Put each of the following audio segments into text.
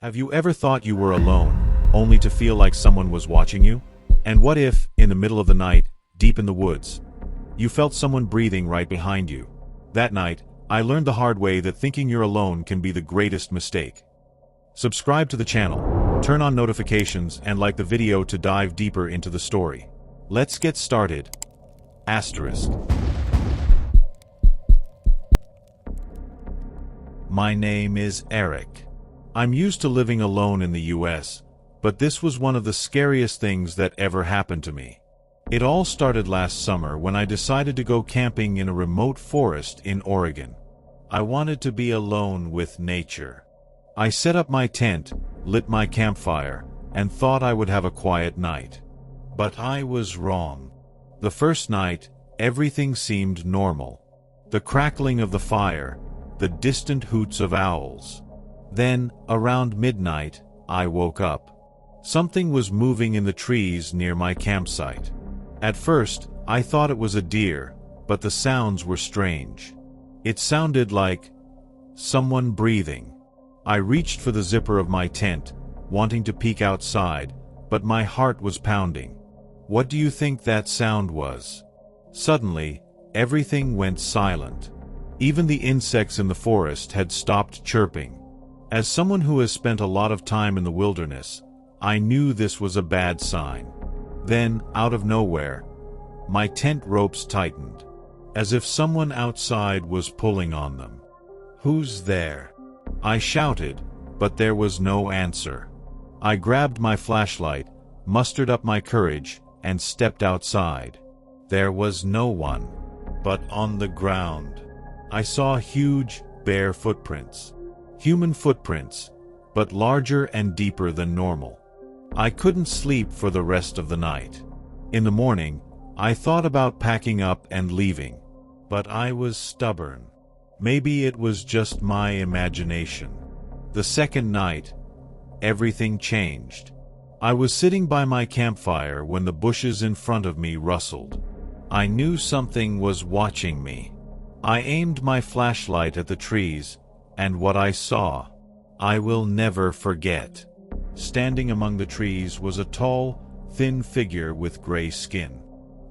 Have you ever thought you were alone, only to feel like someone was watching you? And what if, in the middle of the night, deep in the woods, you felt someone breathing right behind you? That night, I learned the hard way that thinking you're alone can be the greatest mistake. Subscribe to the channel, turn on notifications, and like the video to dive deeper into the story. Let's get started. Asterisk. My name is Eric. I'm used to living alone in the US, but this was one of the scariest things that ever happened to me. It all started last summer when I decided to go camping in a remote forest in Oregon. I wanted to be alone with nature. I set up my tent, lit my campfire, and thought I would have a quiet night. But I was wrong. The first night, everything seemed normal. The crackling of the fire, the distant hoots of owls. Then, around midnight, I woke up. Something was moving in the trees near my campsite. At first, I thought it was a deer, but the sounds were strange. It sounded like someone breathing. I reached for the zipper of my tent, wanting to peek outside, but my heart was pounding. What do you think that sound was? Suddenly, everything went silent. Even the insects in the forest had stopped chirping. As someone who has spent a lot of time in the wilderness, I knew this was a bad sign. Then, out of nowhere, my tent ropes tightened, as if someone outside was pulling on them. "Who's there?" I shouted, but there was no answer. I grabbed my flashlight, mustered up my courage, and stepped outside. There was no one. But on the ground, I saw huge, bare footprints. Human footprints, but larger and deeper than normal. I couldn't sleep for the rest of the night. In the morning, I thought about packing up and leaving. But I was stubborn. Maybe it was just my imagination. The second night, everything changed. I was sitting by my campfire when the bushes in front of me rustled. I knew something was watching me. I aimed my flashlight at the trees, and what I saw, I will never forget. Standing among the trees was a tall, thin figure with gray skin.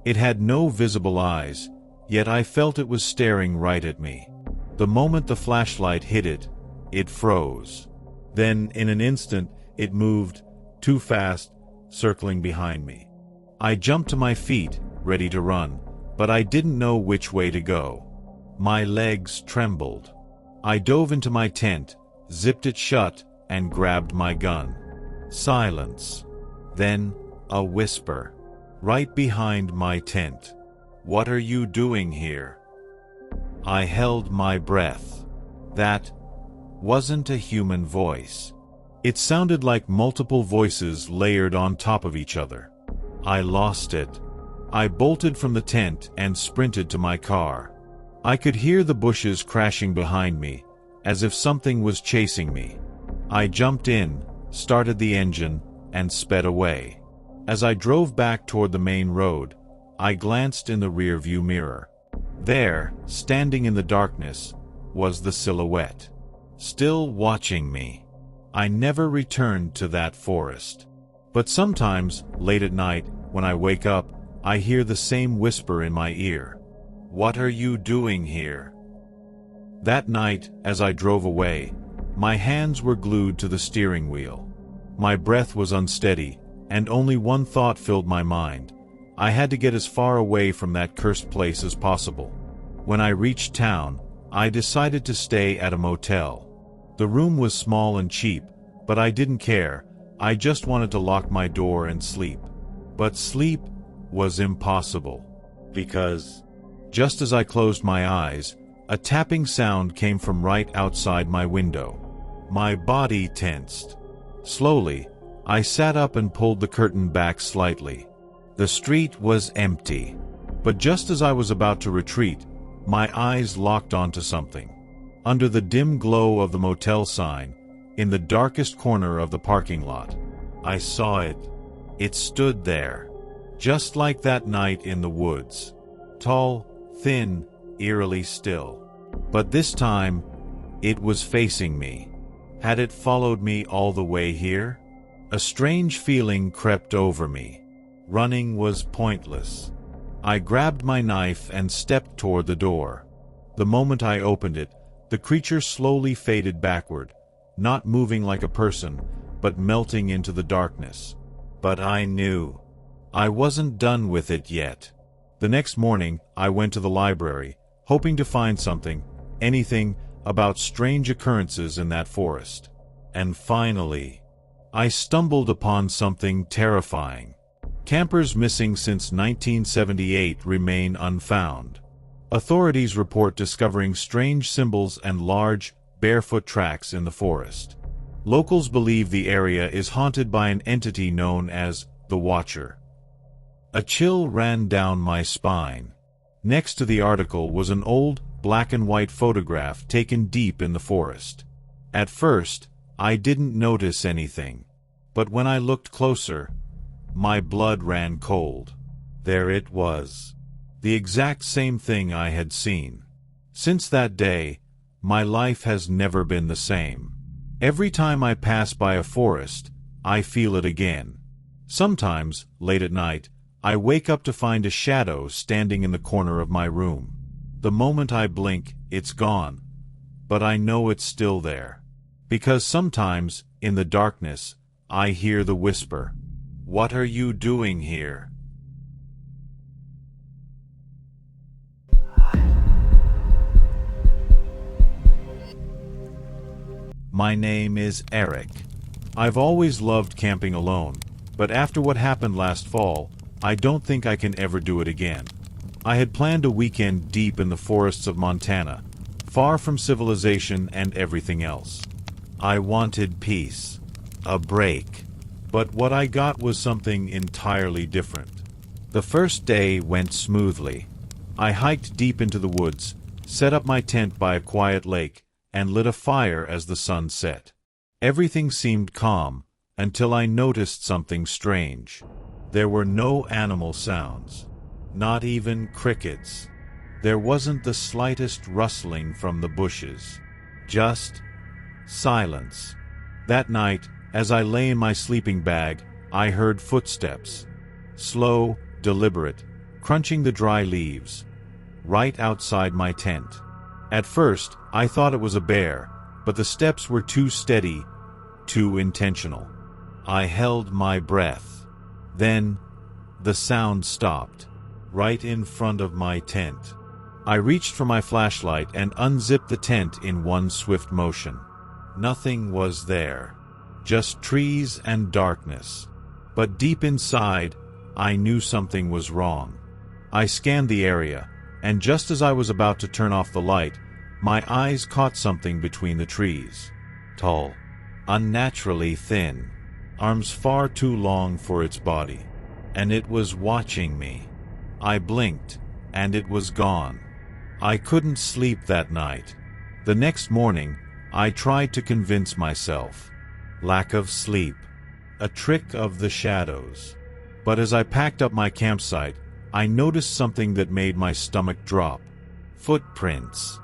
It had no visible eyes, yet I felt it was staring right at me. The moment the flashlight hit it, it froze. Then, in an instant, it moved, too fast, circling behind me. I jumped to my feet, ready to run, but I didn't know which way to go. My legs trembled. I dove into my tent, zipped it shut, and grabbed my gun. Silence. Then, a whisper. Right behind my tent. "What are you doing here?" I held my breath. That wasn't a human voice. It sounded like multiple voices layered on top of each other. I lost it. I bolted from the tent and sprinted to my car. I could hear the bushes crashing behind me, as if something was chasing me. I jumped in, started the engine, and sped away. As I drove back toward the main road, I glanced in the rearview mirror. There, standing in the darkness, was the silhouette, still watching me. I never returned to that forest. But sometimes, late at night, when I wake up, I hear the same whisper in my ear. "What are you doing here?" That night, as I drove away, my hands were glued to the steering wheel. My breath was unsteady, and only one thought filled my mind. I had to get as far away from that cursed place as possible. When I reached town, I decided to stay at a motel. The room was small and cheap, but I didn't care. I just wanted to lock my door and sleep. But sleep was impossible. Because, just as I closed my eyes, a tapping sound came from right outside my window. My body tensed. Slowly, I sat up and pulled the curtain back slightly. The street was empty. But just as I was about to retreat, my eyes locked onto something. Under the dim glow of the motel sign, in the darkest corner of the parking lot, I saw it. It stood there, just like that night in the woods. Tall, thin, eerily still. But this time, it was facing me. Had it followed me all the way here? A strange feeling crept over me. Running was pointless. I grabbed my knife and stepped toward the door. The moment I opened it, the creature slowly faded backward, not moving like a person, but melting into the darkness. But I knew. I wasn't done with it yet. The next morning, I went to the library, hoping to find something, anything, about strange occurrences in that forest. And finally, I stumbled upon something terrifying. Campers missing since 1978 remain unfound. Authorities report discovering strange symbols and large, barefoot tracks in the forest. Locals believe the area is haunted by an entity known as the Watcher. A chill ran down my spine. Next to the article was an old, black-and-white photograph taken deep in the forest. At first, I didn't notice anything. But when I looked closer, my blood ran cold. There it was. The exact same thing I had seen. Since that day, my life has never been the same. Every time I pass by a forest, I feel it again. Sometimes, late at night, I wake up to find a shadow standing in the corner of my room. The moment I blink, it's gone. But I know it's still there. Because sometimes, in the darkness, I hear the whisper, "What are you doing here?" My name is Eric. I've always loved camping alone, but after what happened last fall, I don't think I can ever do it again. I had planned a weekend deep in the forests of Montana, far from civilization and everything else. I wanted peace, a break, but what I got was something entirely different. The first day went smoothly. I hiked deep into the woods, set up my tent by a quiet lake, and lit a fire as the sun set. Everything seemed calm, until I noticed something strange. There were no animal sounds, not even crickets. There wasn't the slightest rustling from the bushes. Just silence. That night, as I lay in my sleeping bag, I heard footsteps. Slow, deliberate, crunching the dry leaves, right outside my tent. At first, I thought it was a bear, but the steps were too steady, too intentional. I held my breath. Then, the sound stopped, right in front of my tent. I reached for my flashlight and unzipped the tent in one swift motion. Nothing was there, just trees and darkness. But deep inside, I knew something was wrong. I scanned the area, and just as I was about to turn off the light, my eyes caught something between the trees. Tall, unnaturally thin, arms far too long for its body. And it was watching me. I blinked, and it was gone. I couldn't sleep that night. The next morning, I tried to convince myself. Lack of sleep. A trick of the shadows. But as I packed up my campsite, I noticed something that made my stomach drop. Footprints.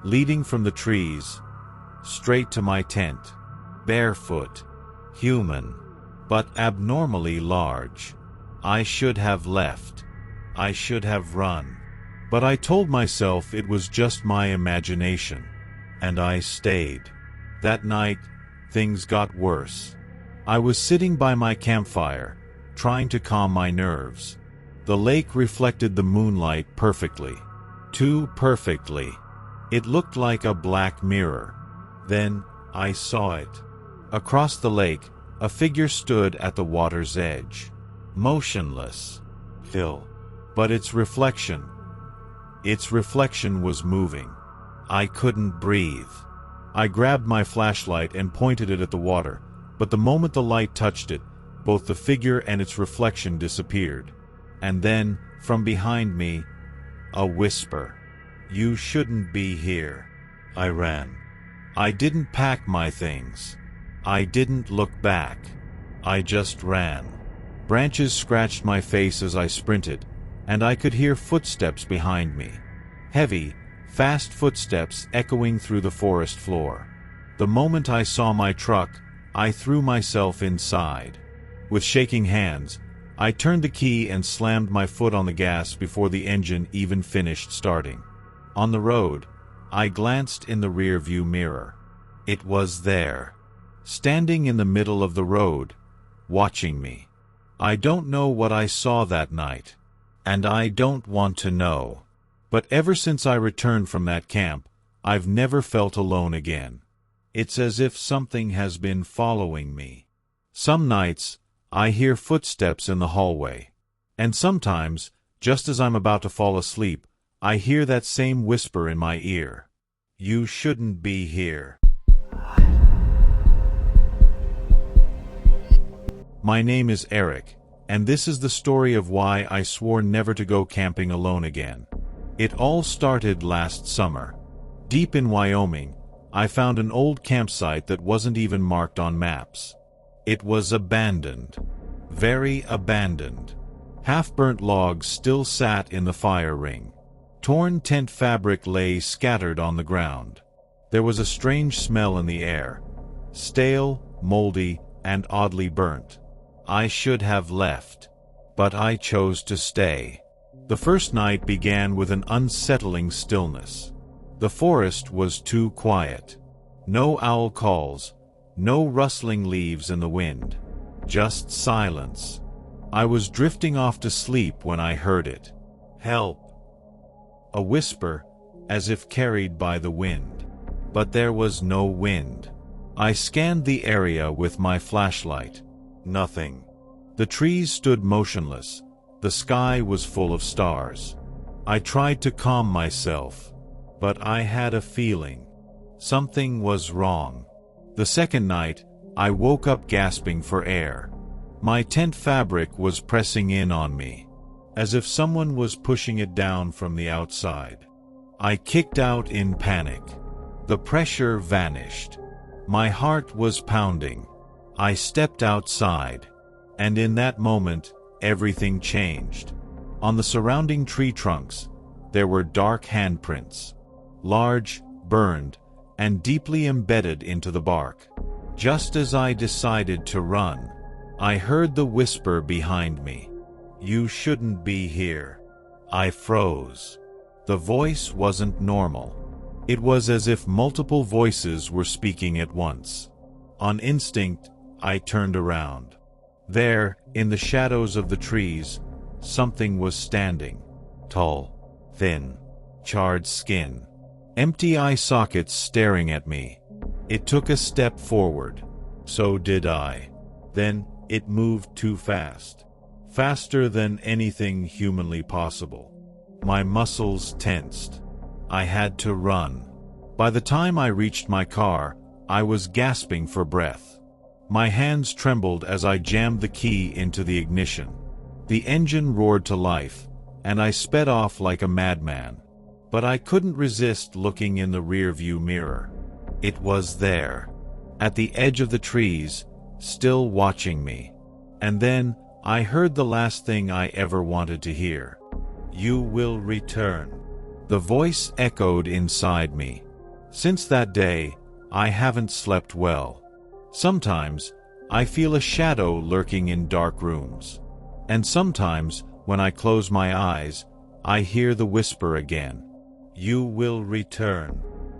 Leading from the trees, straight to my tent. Barefoot. Human. But abnormally large. I should have left. I should have run. But I told myself it was just my imagination. And I stayed. That night, things got worse. I was sitting by my campfire, trying to calm my nerves. The lake reflected the moonlight perfectly. Too perfectly. It looked like a black mirror. Then, I saw it. Across the lake, a figure stood at the water's edge. Motionless. Still. But its reflection was moving. I couldn't breathe. I grabbed my flashlight and pointed it at the water, but the moment the light touched it, both the figure and its reflection disappeared. And then, from behind me, a whisper. "You shouldn't be here." I ran. I didn't pack my things. I didn't look back. I just ran. Branches scratched my face as I sprinted, and I could hear footsteps behind me. Heavy, fast footsteps echoing through the forest floor. The moment I saw my truck, I threw myself inside. With shaking hands, I turned the key and slammed my foot on the gas before the engine even finished starting. On the road, I glanced in the rear-view mirror. It was there, standing in the middle of the road, watching me. I don't know what I saw that night, and I don't want to know. But ever since I returned from that camp, I've never felt alone again. It's as if something has been following me. Some nights, I hear footsteps in the hallway. And sometimes, just as I'm about to fall asleep, I hear that same whisper in my ear. You shouldn't be here. My name is Eric, and this is the story of why I swore never to go camping alone again. It all started last summer. Deep in Wyoming, I found an old campsite that wasn't even marked on maps. It was abandoned. Very abandoned. Half-burnt logs still sat in the fire ring. Torn tent fabric lay scattered on the ground. There was a strange smell in the air. Stale, moldy, and oddly burnt. I should have left. But I chose to stay. The first night began with an unsettling stillness. The forest was too quiet. No owl calls, no rustling leaves in the wind. Just silence. I was drifting off to sleep when I heard it. Help! A whisper, as if carried by the wind. But there was no wind. I scanned the area with my flashlight. Nothing. The trees stood motionless. The sky was full of stars. I tried to calm myself, but I had a feeling. Something was wrong. The second night, I woke up gasping for air. My tent fabric was pressing in on me, as if someone was pushing it down from the outside. I kicked out in panic. The pressure vanished. My heart was pounding. I stepped outside, and in that moment, everything changed. On the surrounding tree trunks, there were dark handprints, large, burned, and deeply embedded into the bark. Just as I decided to run, I heard the whisper behind me. You shouldn't be here. I froze. The voice wasn't normal. It was as if multiple voices were speaking at once. On instinct, I turned around. There, in the shadows of the trees, something was standing. Tall, thin, charred skin. Empty eye sockets staring at me. It took a step forward. So did I. Then, it moved too fast. Faster than anything humanly possible. My muscles tensed. I had to run. By the time I reached my car, I was gasping for breath. My hands trembled as I jammed the key into the ignition. The engine roared to life, and I sped off like a madman. But I couldn't resist looking in the rear-view mirror. It was there, at the edge of the trees, still watching me. And then, I heard the last thing I ever wanted to hear. You will return. The voice echoed inside me. Since that day, I haven't slept well. Sometimes, I feel a shadow lurking in dark rooms. And sometimes, when I close my eyes, I hear the whisper again. You will return.